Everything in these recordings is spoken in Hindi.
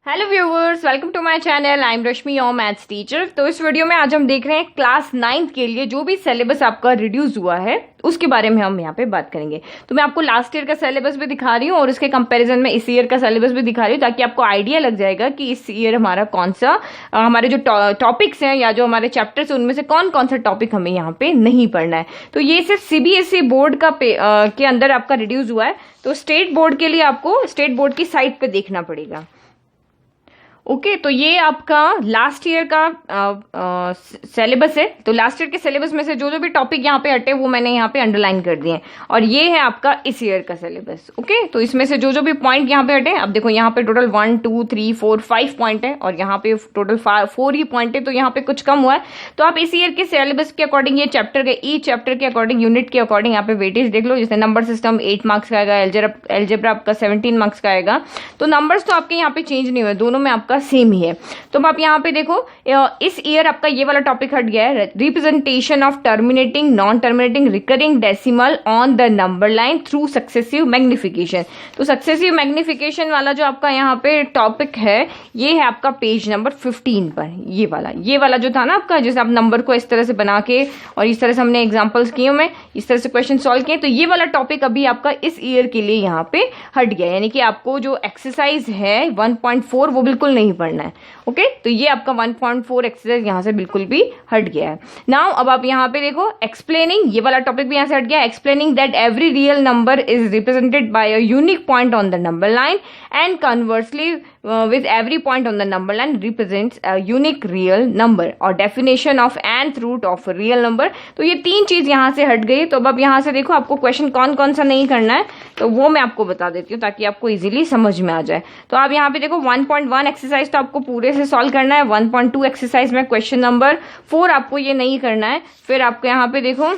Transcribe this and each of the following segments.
Hello viewers, welcome to my channel. I am Rashmi, your maths teacher. तो इस वीडियो में आज हम देख रहे हैं क्लास 9th के लिए जो भी सिलेबस आपका रिड्यूस हुआ है उसके बारे में हम यहाँ पे बात करेंगे। तो मैं आपको लास्ट ईयर का सिलेबस भी दिखा रही हूँ और उसके कंपैरिजन में इस ईयर का सिलेबस भी दिखा रही हूँ ताकि आपको आइडिया लग जाएगा कि इस ईयर हमारा कौन सा हमारे जो टॉपिक्स हैं या जो हमारे चैप्टर्स हैं उनमें से कौन कौन सा टॉपिक हमें यहाँ पे नहीं पढ़ना है। तो ये सिर्फ सीबीएसई बोर्ड का के अंदर आपका रिड्यूस हुआ है। तो स्टेट बोर्ड के लिए आपको स्टेट बोर्ड की साइट पे देखना पड़ेगा। ओके तो ये आपका लास्ट ईयर का सिलेबस है। तो लास्ट ईयर के सिलेबस में से जो जो भी टॉपिक यहाँ पे हटे वो मैंने यहाँ पे अंडरलाइन कर दिए हैं और ये है आपका इस ईयर का सिलेबस। ओके तो इसमें से जो जो भी पॉइंट यहाँ पे हटे, अब देखो यहाँ पे टोटल 1 2 3 4 5 पॉइंट है और यहाँ पे टोटल 4 ही पॉइंट है, तो यहाँ पे कुछ कम हुआ है। तो आप इस ईयर के सिलेबस के अकॉर्डिंग ये चैप्टर के ई चैप्टर के अकॉर्डिंग यूनिट के अकॉर्डिंग यहाँ पे वेटेज देख लो। जैसे नंबर सिस्टम 8 मार्क्स का आएगा, एल्जेब्रा आपका 17 मार्क्स का आएगा। तो नंबर्स तो आपके यहाँ पे चेंज नहीं हुए, दोनों में आपका सेम ही है। तो आप यहाँ पे देखो इस ईयर आपका ये वाला टॉपिक हट गया है, representation of terminating non terminating recurring decimal on the number line through successive magnification. तो सक्सेसिव मैग्निफिकेशन वाला जो आपका यहाँ पे टॉपिक है ये है आपका पेज नंबर 15 पर। ये वाला जो था ना आपका, जैसे आप नंबर को इस तरह से बना के और इस तरह से हमने एग्जाम्पल्स किए हुए, इस तरह से क्वेश्चन सॉल्व किए, तो ये वाला टॉपिक अभी आपका इस ईयर के लिए यहाँ पे हट गया। यानी कि आपको जो एक्सरसाइज है 1.4 वो बिल्कुल नहीं पढ़ना है। ओके तो ये आपका 1.4 एक्सरसाइज यहाँ से बिल्कुल भी हट गया है। नाउ अब आप यहाँ पे देखो एक्सप्लेनिंग, ये वाला टॉपिक भी यहाँ से हट गया। Explaining that every real number is represented by a unique point on the number line and conversely with every point on the number line represents a unique real number और definition of nth root of a real number। तो ये तीन चीज यहाँ से हट गई। तो अब यहाँ से देखो आपको क्वेश्चन कौन कौन सा नहीं करना है तो वो मैं आपको बता देती हूँ ताकि आपको इजीली समझ में आ जाए। तो आप यहाँ पे देखो 1.1 एक्सरसाइज तो आपको पूरे से सॉल्व करना है। 1.2 एक्सरसाइज में क्वेश्चन नंबर 4 आपको ये नहीं करना है। फिर आपको यहाँ पे देखो,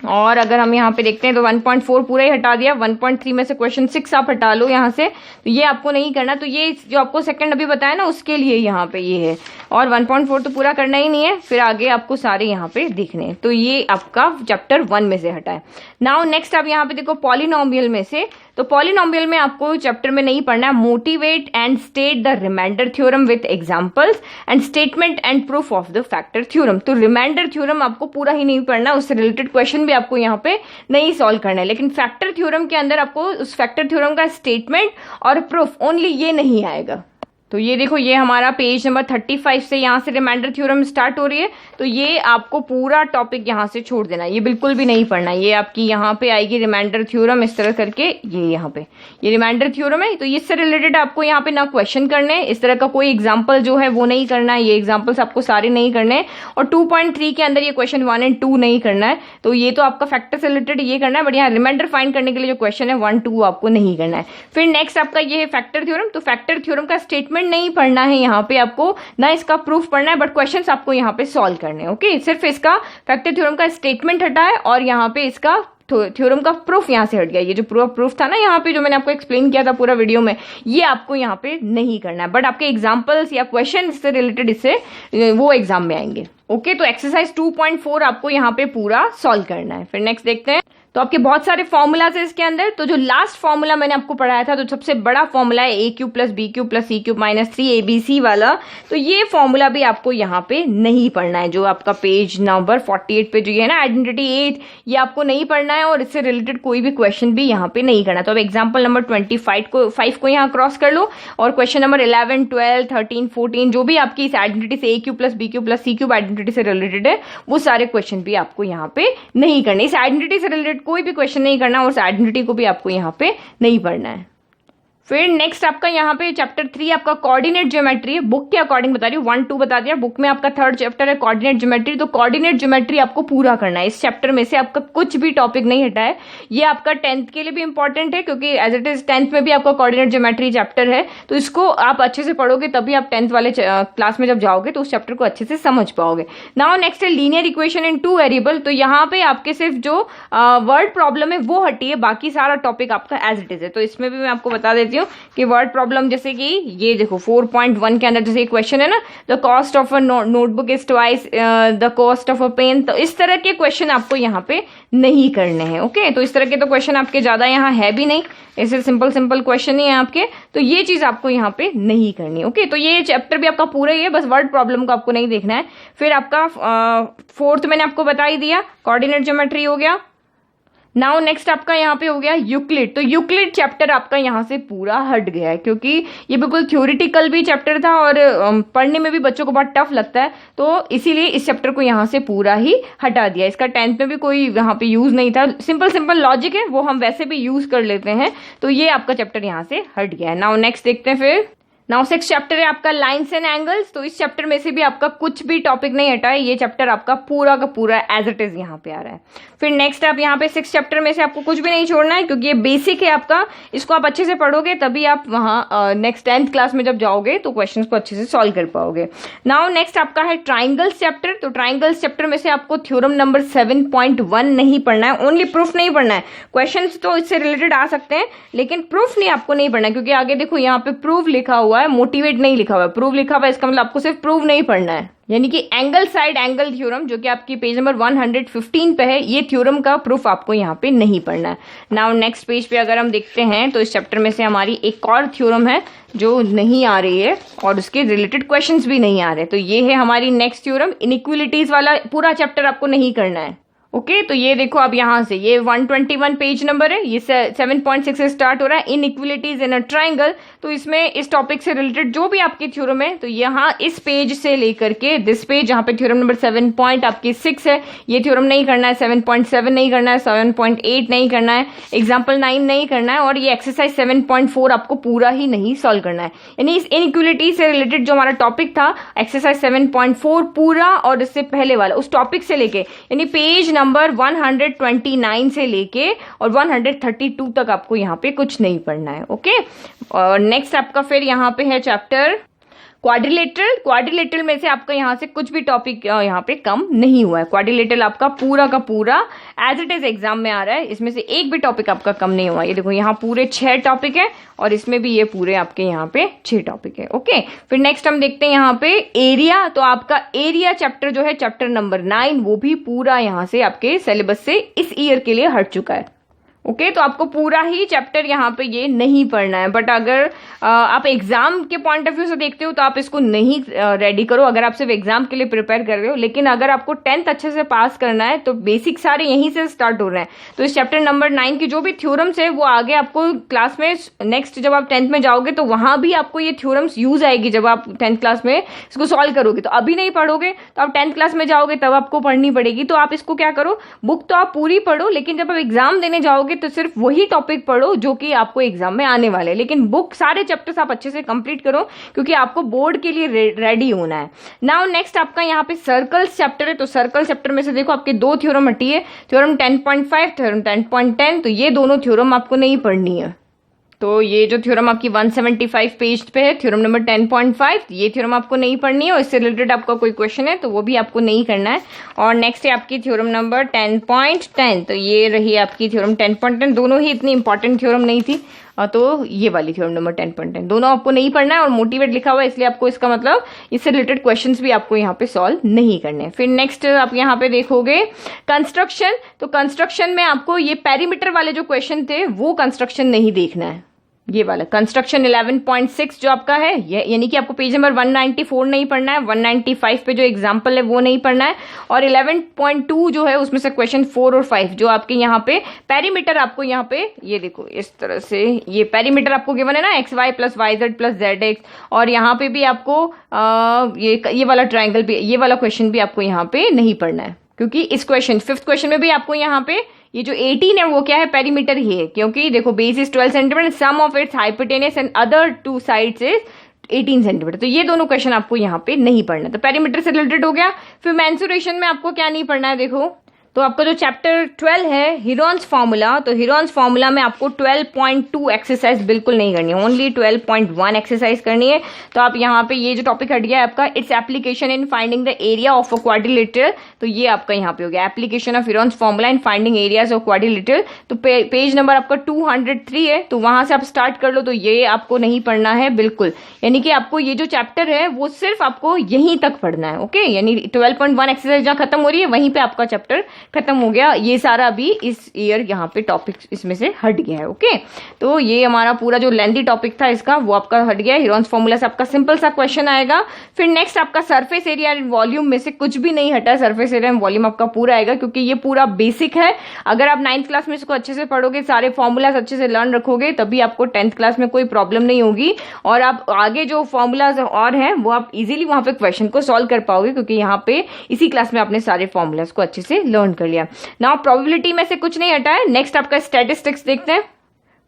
और अगर हम यहाँ पे देखते हैं तो 1.4 पूरा ही हटा दिया। 1.3 में से क्वेश्चन 6 आप हटा लो यहाँ से, तो ये आपको नहीं करना। तो ये जो आपको सेकंड अभी बताया ना उसके लिए यहाँ पे ये है, और 1.4 तो पूरा करना ही नहीं है। फिर आगे आपको सारे यहाँ पे दिखने हैं। तो ये आपका चैप्टर 1 में से हटा है। नाउ नेक्स्ट आप यहाँ पे देखो पॉलिनोमियल में से, तो पॉलिनोमियल में आपको चैप्टर में नहीं पढ़ना है motivate and state the remainder theorem with examples and statement and proof of the factor theorem. तो रिमाइंडर थ्योरम आपको पूरा ही नहीं पढ़ना, उससे रिलेटेड क्वेश्चन भी आपको यहाँ पे नहीं सॉल्व करना है। लेकिन फैक्टर थ्योरम के अंदर आपको उस फैक्टर थ्योरम का स्टेटमेंट और प्रूफ ओनली ये नहीं आएगा। तो ये देखो ये हमारा पेज नंबर 35 से यहाँ से रिमाइंडर थ्योरम स्टार्ट हो रही है। तो ये आपको पूरा टॉपिक यहाँ से छोड़ देना, ये बिल्कुल भी नहीं पढ़ना। ये आपकी यहाँ पे आएगी रिमाइंडर थ्योरम इस तरह करके, ये यहाँ पे ये रिमाइंडर थ्योरम है। तो इससे रिलेटेड आपको यहाँ पे ना क्वेश्चन करने हैं, इस तरह का कोई एग्जाम्पल जो है वो नहीं करना है। ये एग्जाम्पल्स आपको सारे नहीं करने हैं। और 2.3 के अंदर ये क्वेश्चन 1 और 2 नहीं करना है। तो ये तो आपका फैक्टर से रिलेटेड ये करना है, बट यहाँ रिमाइंडर फाइंड करने के लिए जो क्वेश्चन है 1 2 आपको नहीं करना है। फिर नेक्स्ट आपका ये है फैक्टर थ्योरम। तो फैक्टर थ्योरम का स्टेटमेंट नहीं पढ़ना है यहाँ पे आपको, ना इसका प्रूफ पढ़ना है, बट क्वेश्चंस आपको यहाँ पे सॉल्व करने हैं। ओके सिर्फ इसका फैक्टर थ्योरम का स्टेटमेंट हटा है और यहाँ पे इसका थ्योरम का प्रूफ यहाँ से हट गया। ये जो प्रूफ था ना यहाँ पे जो मैंने आपको एक्सप्लेन किया था पूरा वीडियो में, ये आपको यहाँ पे नहीं करना है। बट आपके एग्जाम्पल्स या क्वेश्चन से रिलेटेड इससे वो एग्जाम में आएंगे। ओके तो एक्सरसाइज 2.4 आपको यहाँ पे पूरा सॉल्व करना है। फिर नेक्स्ट देखते हैं। तो आपके बहुत सारे फॉर्मूलाज है इसके अंदर। तो जो लास्ट फॉर्मूला मैंने आपको पढ़ाया था, तो सबसे बड़ा फॉर्मूला है a cube plus B cube plus C cube minus 3abc वाला। तो ये फॉर्मूला भी आपको यहाँ पे नहीं पढ़ना है। जो आपका पेज नंबर 48 पे जो है ना आइडेंटिटी 8, ये आपको नहीं पढ़ना है और इससे रिलेटेड कोई भी क्वेश्चन भी यहाँ पे नहीं करना। तो अब एग्जाम्पल नंबर 25 को यहाँ क्रॉस कर लो और क्वेश्चन नंबर 11 12 13 14 जो भी आपकी इस आइडेंटिटी से a cube plus B cube plus C cube identity से रिलेटेड है वो सारे क्वेश्चन भी आपको यहाँ पे नहीं करने। इस आइडेंटिटी से रिलेटेड कोई भी क्वेश्चन नहीं करना और उस आइडेंटिटी को भी आपको यहाँ पे नहीं पढ़ना है। फिर नेक्स्ट आपका यहाँ पे चैप्टर 3 आपका कोऑर्डिनेट ज्योमेट्री है। बुक के अकॉर्डिंग बता रही हूँ, 1 2 बता दिया। बुक में आपका 3rd चैप्टर है कोऑर्डिनेट ज्योमेट्री। तो कोऑर्डिनेट ज्योमेट्री आपको पूरा करना है। इस चैप्टर में से आपका कुछ भी टॉपिक नहीं हटा है। ये आपका 10th के लिए भी इंपॉर्टेंट है क्योंकि एज इट इज 10th में भी आपका कोऑर्डिनेट ज्योमेट्री चैप्टर है। तो इसको आप अच्छे से पढ़ोगे तभी आप 10th वाले क्लास में जब जाओगे तो उस चैप्टर को अच्छे से समझ पाओगे। नाउ नेक्स्ट है लीनियर इक्वेशन इन 2 वेरिएबल। तो यहाँ पे आपके सिर्फ जो वर्ड प्रॉब्लम है वो हटी है, बाकी सारा टॉपिक आपका एज इट इज है। तो इसमें भी मैं आपको बता देती हूँ हूँ कि वर्ड प्रॉब्लम, जैसे कि ये देखो 4.1 के अंदर जैसे क्वेश्चन है ना, the cost of a notebook is twice the cost of a pen, तो इस तरह के क्वेश्चन आपको यहाँ पे नहीं करने हैं। ओके, तो इस तरह के तो क्वेश्चन आपके ज्यादा यहाँ है भी नहीं, ऐसे सिंपल सिंपल क्वेश्चन ही है आपके, तो ये चीज आपको यहाँ पे नहीं करनी। ओके, तो ये चैप्टर भी आपका पूरा ही है, बस वर्ड प्रॉब्लम को आपको नहीं देखना है। फिर आपका फोर्थ मैंने आपको बता ही दिया, कोऑर्डिनेट ज्योमेट्री हो गया। नाउ नेक्स्ट आपका यहाँ पे हो गया यूक्लिड। तो यूक्लिड चैप्टर आपका यहाँ से पूरा हट गया है, क्योंकि ये बिल्कुल थ्योरेटिकल भी चैप्टर था और पढ़ने में भी बच्चों को बहुत टफ लगता है, तो इसीलिए इस चैप्टर को यहाँ से पूरा ही हटा दिया। इसका 10th में भी कोई यहाँ पे यूज नहीं था, सिंपल सिंपल लॉजिक है वो हम वैसे भी यूज कर लेते हैं, तो ये आपका चैप्टर यहाँ से हट गया है। नाउ नेक्स्ट देखते हैं। फिर नाउ 6th चैप्टर है आपका लाइन्स एंड एंगल्स। तो इस चैप्टर में से भी आपका कुछ भी टॉपिक नहीं हटा है, ये चैप्टर आपका पूरा का पूरा एज इट इज यहाँ पे आ रहा है। फिर नेक्स्ट आप यहाँ पे 6th चैप्टर में से आपको कुछ भी नहीं छोड़ना है, क्योंकि ये बेसिक है आपका, इसको आप अच्छे से पढ़ोगे तभी आप वहाँ नेक्स्ट 10th क्लास में जब जाओगे तो क्वेश्चन को अच्छे से सॉल्व कर पाओगे। नाउ नेक्स्ट आपका है ट्राइंगल्स चैप्टर। तो ट्राइंगल्स चैप्टर में से आपको थ्योरम नंबर 7.1 नहीं पढ़ना है, ओनली प्रूफ नहीं पढ़ना है। क्वेश्चन तो इससे रिलेटेड आ सकते हैं लेकिन प्रूफ नहीं आपको नहीं पढ़ना है, क्योंकि आगे देखो यहाँ पे प्रूफ लिखा हुआ है, मोटिवेट नहीं लिखा हुआ है, प्रूफ लिखा हुआ है, इसका मतलब आपको सिर्फ प्रूफ नहीं पढ़ना है। यानी कि एंगल साइड एंगल थ्योरम जो कि आपकी पेज नंबर 115 पे है, ये थ्योरम का प्रूफ आपको यहाँ पे नहीं पढ़ना है। नाउ नेक्स्ट पेज पे अगर हम देखते हैं तो इस चैप्टर में से हमारी एक और थ्योरम है जो नहीं आ रही है और उसके रिलेटेड क्वेश्चंस भी नहीं आ रहे, तो ये है हमारी नेक्स्ट थ्योरम। इनइक्वालिटीज वाला पूरा चैप्टर आपको नहीं करना है। ओके, तो ये देखो अब यहाँ से ये 121 पेज नंबर है, ये 7.6 से स्टार्ट हो रहा है, इनइक्वालिटीज इन अ ट्राइंगल। तो इसमें इस टॉपिक से रिलेटेड जो भी आपकी थ्योरम है, तो यहाँ इस पेज से लेकर के दिस पेज जहाँ पे थ्योरम नंबर 7.6 है, ये थ्योरम नहीं करना है, 7.7 नहीं करना है, 7.8 नहीं करना है, एग्जाम्पल 9 नहीं करना है, और ये एक्सरसाइज 7.4 आपको पूरा ही नहीं सॉल्व करना है। यानी इस इनइक्वालिटी से रिलेटेड जो हमारा टॉपिक था एक्सरसाइज 7.4 पूरा और इससे पहले वाला उस टॉपिक से लेके, यानी पेज नंबर 129 से लेके और 132 तक आपको यहाँ पे कुछ नहीं पढ़ना है। ओके, और नेक्स्ट आपका फिर यहाँ पे है चैप्टर क्वाड्रिलेटरल। क्वाड्रिलेटरल में से आपका यहाँ से कुछ भी टॉपिक यहाँ पे कम नहीं हुआ है। क्वाड्रिलेटरल आपका पूरा का पूरा एज इट इज एग्जाम में आ रहा है, इसमें से एक भी टॉपिक आपका कम नहीं हुआ। ये देखो यहाँ पूरे 6 टॉपिक है और इसमें भी ये पूरे आपके यहाँ पे 6 टॉपिक है। ओके, फिर नेक्स्ट हम देखते हैं यहाँ पे एरिया। तो आपका एरिया चैप्टर जो है चैप्टर नंबर 9, वो भी पूरा यहाँ से आपके सिलेबस से इस ईयर के लिए हट चुका है। ओके, तो आपको पूरा ही चैप्टर यहाँ पे ये नहीं पढ़ना है, बट अगर आप एग्जाम के पॉइंट ऑफ व्यू से देखते हो तो आप इसको नहीं रेडी करो, अगर आप सिर्फ एग्जाम के लिए प्रिपेयर कर रहे हो। लेकिन अगर आपको 10th अच्छे से पास करना है तो बेसिक सारे यहीं से स्टार्ट हो रहे हैं। तो इस चैप्टर नंबर 9 की जो भी थ्योरम्स है वो आगे आपको क्लास में नेक्स्ट जब आप 10th में जाओगे तो वहां भी आपको ये थ्योरम्स यूज आएगी जब आप 10th क्लास में इसको सॉल्व करोगे। तो अभी नहीं पढ़ोगे तो आप 10th क्लास में जाओगे तब आपको पढ़नी पड़ेगी। तो आप इसको क्या करो, बुक तो आप पूरी पढ़ो, लेकिन जब आप एग्जाम देने जाओगे तो सिर्फ वही टॉपिक पढ़ो जो कि आपको एग्जाम में आने वाले। लेकिन बुक सारे चैप्टर्स आप अच्छे से कंप्लीट करो, क्योंकि आपको बोर्ड के लिए रेडी होना है। नाउ नेक्स्ट आपका यहाँ पे सर्कल्स चैप्टर है। तो सर्कल चैप्टर में से देखो आपके 2 थ्योरम हटी है, थ्योरम 10.5, थ्योरम 10.10। तो ये दोनों थ्योरम आपको नहीं पढ़नी है। तो ये जो थ्योरम आपकी 175 पेज पे है, थ्योरम नंबर 10.5, ये थ्योरम आपको नहीं पढ़नी है और इससे रिलेटेड आपका कोई क्वेश्चन है तो वो भी आपको नहीं करना है। और नेक्स्ट है आपकी थ्योरम नंबर 10.10। तो ये रही आपकी थ्योरम 10.10, दोनों ही इतनी इंपॉर्टेंट थ्योरम नहीं थी, तो ये वाली थ्योरम नंबर 10.10 दोनों आपको नहीं पढ़ना है और मोटिवेट लिखा हुआ है, इसलिए आपको इसका मतलब इससे रिलेटेड क्वेश्चंस भी आपको यहाँ पे सॉल्व नहीं करने। फिर नेक्स्ट आप यहाँ पे देखोगे कंस्ट्रक्शन। तो कंस्ट्रक्शन में आपको ये पेरीमीटर वाले जो क्वेश्चन थे वो कंस्ट्रक्शन नहीं देखना है। ये वाला कंस्ट्रक्शन 11.6 जो आपका है, यानी कि आपको पेज नंबर 194 नहीं पढ़ना है, 195 पे जो एग्जाम्पल है वो नहीं पढ़ना है, और 11.2 जो है उसमें से क्वेश्चन 4 और 5 जो आपके यहाँ पे पेरीमीटर आपको यहाँ पे ये देखो इस तरह से ये पेरीमीटर आपको गिवन है ना, XY + YZ + ZX, और यहाँ पे भी आपको ये वाला ट्राइंगल भी, ये वाला क्वेश्चन भी आपको यहाँ पे नहीं पढ़ना है, क्योंकि इस क्वेश्चन 5th क्वेश्चन में भी आपको यहाँ पे ये जो 18 है वो क्या है, पेरीमीटर ही है। क्योंकि देखो base is 12 centimetre, sum of its hypotenuse and other 2 sides is 18 centimetre. तो ये दोनों क्वेश्चन आपको यहाँ पे नहीं पढ़ना। तो पेरीमीटर से रिलेटेड हो गया। फिर मेंसुरेशन में आपको क्या नहीं पढ़ना है, देखो तो आपका जो चैप्टर 12 है हीरोन्स फार्मूला, तो हीरोन्स फार्मूला में आपको 12.2 एक्सरसाइज बिल्कुल नहीं करनी है, ओनली 12.1 एक्सरसाइज करनी है। तो आप यहाँ पे ये जो टॉपिक हट गया है आपका its application in finding the area of a quadrilateral, तो ये आपका यहाँ पे हो गया application of Heron's formula in finding areas of quadrilateral. तो पेज नंबर आपका 203 है, तो वहां से आप स्टार्ट कर लो। तो ये आपको नहीं पढ़ना है बिल्कुल, यानी कि आपको ये जो चैप्टर है वो सिर्फ आपको यहीं तक पढ़ना है। ओके, यानी 12.1 एक्सरसाइज जहाँ खत्म हो रही है वहीं पे आपका चैप्टर खत्म हो गया। ये सारा अभी इस ईयर यहाँ पे टॉपिक इसमें से हट गया है। ओके, तो ये हमारा पूरा जो लेंथी टॉपिक था इसका वो आपका हट गया। हीरोन्स फार्मूला से आपका सिंपल सा क्वेश्चन आएगा। फिर नेक्स्ट आपका सरफेस एरिया एंड वॉल्यूम में से कुछ भी नहीं हटा, सरफेस एरिया एंड वॉल्यूम आपका पूरा आएगा, क्योंकि ये पूरा बेसिक है। अगर आप 9th क्लास में इसको अच्छे से पढ़ोगे, सारे फॉर्मूलाज अच्छे से लर्न रखोगे, तभी आपको 10th क्लास में कोई प्रॉब्लम नहीं होगी और आप आगे जो फॉर्मूलाज और हैं वो आप इजीली वहां पे क्वेश्चन को सॉल्व कर पाओगे, क्योंकि यहाँ पे इसी क्लास में आपने सारे फॉर्मूलाज को अच्छे से लर्न कर लिया। नाउ प्रोबेबिलिटी में से कुछ नहीं हटा है। नेक्स्ट आपका स्टैटिस्टिक्स देखते हैं।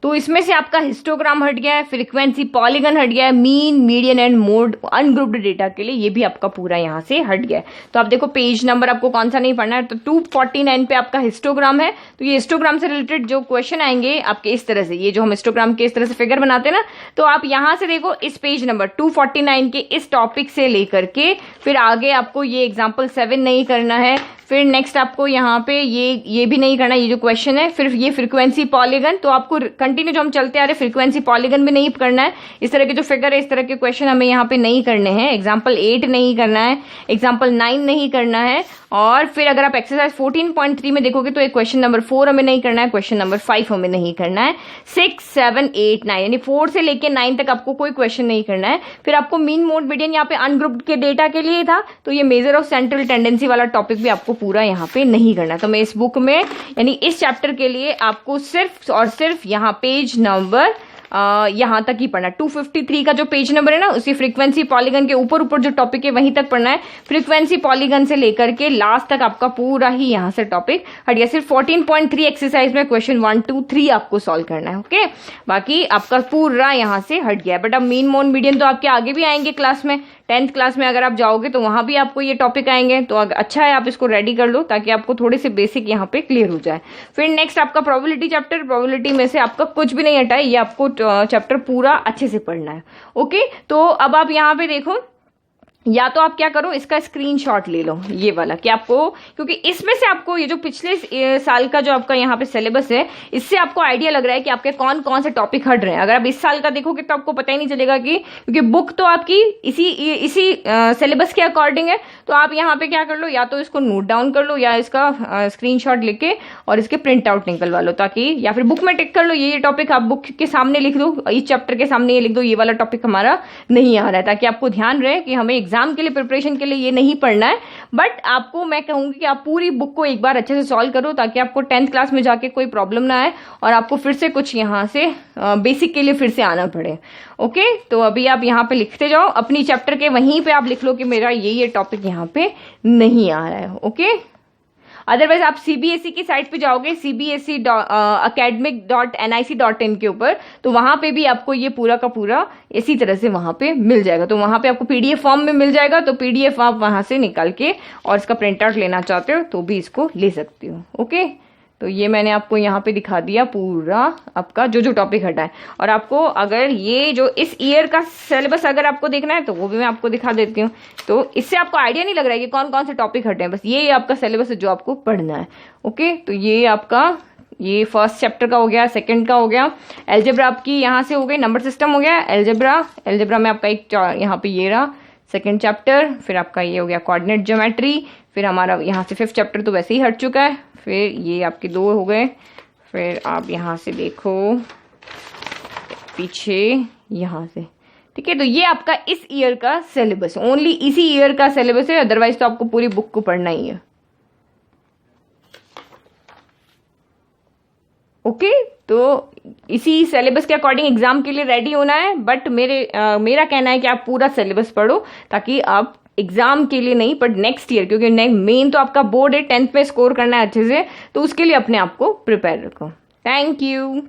तो इसमें से आपका हिस्टोग्राम हट गया है, फ्रीक्वेंसी पॉलीगन हट गया है, mean median and mode ungrouped data के लिए ये भी आपका पूरा यहाँ से हट गया है। तो आप देखो पेज नंबर आपको कौन सा नहीं पढ़ना है, तो 249 पे आपका हिस्टोग्राम है। तो ये हिस्टोग्राम से रिलेटेड जो क्वेश्चन आएंगे आपके इस तरह से, ये जो हम हिस्टोग्राम के इस तरह से फिगर बनाते हैं ना, तो आप यहाँ से देखो इस पेज नंबर 249 के इस टॉपिक से लेकर के फिर आगे आपको ये एग्जाम्पल 7 नहीं करना है। फिर नेक्स्ट आपको यहाँ पे ये भी नहीं करना, ये जो क्वेश्चन है। फिर ये फ्रीक्वेंसी पॉलीगन, तो आपको कंटिन्यू जो हम चलते आ रहे फ्रीक्वेंसी पॉलीगन भी नहीं करना है। इस तरह के जो फिगर है, इस तरह के क्वेश्चन हमें यहाँ पे नहीं करने हैं। एग्जाम्पल 8 नहीं करना है, एग्जाम्पल 9 नहीं करना है। और फिर अगर आप एक्सरसाइज 14.3 में देखोगे तो एक क्वेश्चन नंबर 4 हमें नहीं करना है, क्वेश्चन नंबर 5 हमें नहीं करना है। 6, 7, 8, 9 यानी 4 से लेके 9 तक आपको कोई क्वेश्चन नहीं करना है। फिर आपको मीन मोड मीडियन यहाँ पे अनग्रुप्ड के डेटा के लिए था, तो ये मेजर ऑफ सेंट्रल टेंडेंसी वाला टॉपिक भी आपको पूरा यहाँ पे नहीं करना। तो मैं इस बुक में यानी इस चैप्टर के लिए आपको सिर्फ और सिर्फ यहाँ पेज नंबर यहां तक ही पढ़ना। 253 का जो पेज नंबर है ना, उसी फ्रीक्वेंसी पॉलीगन के ऊपर ऊपर जो टॉपिक है वहीं तक पढ़ना है। फ्रीक्वेंसी पॉलीगन से लेकर के लास्ट तक आपका पूरा ही यहां से टॉपिक हट गया। सिर्फ 14.3 एक्सरसाइज में क्वेश्चन 1, 2, 3 आपको सॉल्व करना है। ओके, बाकी आपका पूरा यहां से हट गया है। बट अब मीन मोड मीडियन तो आपके आगे भी आएंगे क्लास में, 10th क्लास में अगर आप जाओगे तो वहां भी आपको ये टॉपिक आएंगे। तो अच्छा है आप इसको रेडी कर लो ताकि आपको थोड़े से बेसिक यहाँ पे क्लियर हो जाए। फिर नेक्स्ट आपका प्रोबेबिलिटी चैप्टर, प्रोबेबिलिटी में से आपका कुछ भी नहीं हटा है, ये आपको चैप्टर पूरा अच्छे से पढ़ना है। ओके, तो अब आप यहाँ पे देखो, या तो आप क्या करो इसका स्क्रीनशॉट ले लो ये वाला, कि आपको, क्योंकि इसमें से आपको ये जो पिछले साल का जो आपका यहाँ पे सिलेबस है, इससे आपको आइडिया लग रहा है कि आपके कौन कौन से टॉपिक हट रहे हैं। अगर आप इस साल का देखोगे तो आपको पता ही नहीं चलेगा कि, क्योंकि बुक तो आपकी इसी सिलेबस के अकॉर्डिंग है। तो आप यहाँ पे क्या कर लो, या तो इसको नोट डाउन कर लो या इसका स्क्रीनशॉट लेके और इसके प्रिंट आउट निकलवा लो, ताकि, या फिर बुक में टिक कर लो ये टॉपिक आप बुक के सामने लिख दो, इस चैप्टर के सामने ये लिख दो ये वाला टॉपिक हमारा नहीं आ रहा है, ताकि आपको ध्यान रहे कि हमें एग्जाम के लिए प्रिपरेशन के लिए ये नहीं पढ़ना है। बट आपको मैं कहूंगी कि आप पूरी बुक को एक बार अच्छे से सॉल्व करो, ताकि आपको 10th क्लास में जाके कोई प्रॉब्लम ना आए और आपको फिर से कुछ यहाँ से बेसिक के लिए फिर से आना पड़े। ओके, तो अभी आप यहाँ पे लिखते जाओ अपनी चैप्टर के, वहीं पे आप लिख लो कि मेरा ये टॉपिक यहाँ पे नहीं आ रहा है। ओके, अदरवाइज आप सीबीएसई की साइट पे जाओगे, cbse.academic.nic.in के ऊपर, तो वहां पे भी आपको ये पूरा का पूरा इसी तरह से वहां पे मिल जाएगा। तो वहां पे आपको पीडीएफ फॉर्म में मिल जाएगा, तो पीडीएफ आप वहां से निकाल के और इसका प्रिंट आउट लेना चाहते हो तो भी इसको ले सकते हो। ओके, तो ये मैंने आपको यहाँ पे दिखा दिया पूरा आपका जो जो टॉपिक हटा है। और आपको अगर ये जो इस ईयर का सिलेबस अगर आपको देखना है तो वो भी मैं आपको दिखा देती हूँ। तो इससे आपको आइडिया नहीं लग रहा है कि कौन कौन से टॉपिक हटे हैं, बस ये आपका सिलेबस है जो आपको पढ़ना है। ओके, तो ये आपका ये फर्स्ट चैप्टर का हो गया, सेकंड का हो गया, अलजेब्रा आपकी यहाँ से हो गई, नंबर सिस्टम हो गया, अलजेब्रा में आपका एक यहाँ पे ये रहा सेकंड चैप्टर। फिर आपका ये हो गया कोऑर्डिनेट ज्योमेट्री। फिर हमारा यहाँ से 5th चैप्टर तो वैसे ही हट चुका है। फिर ये आपके 2 हो गए। फिर आप यहाँ से देखो पीछे यहाँ से, ठीक है। तो ये आपका इस ईयर का सिलेबस, ओनली इसी ईयर का सिलेबस है, अदरवाइज तो आपको पूरी बुक को पढ़ना ही है। ओके, तो इसी सिलेबस के अकॉर्डिंग एग्जाम के लिए रेडी होना है। बट मेरा कहना है कि आप पूरा सिलेबस पढ़ो, ताकि आप एग्जाम के लिए नहीं बट नेक्स्ट ईयर, क्योंकि मेन तो आपका बोर्ड है, 10th में स्कोर करना है अच्छे से, तो उसके लिए अपने आप को प्रिपेयर रखो। Thank you.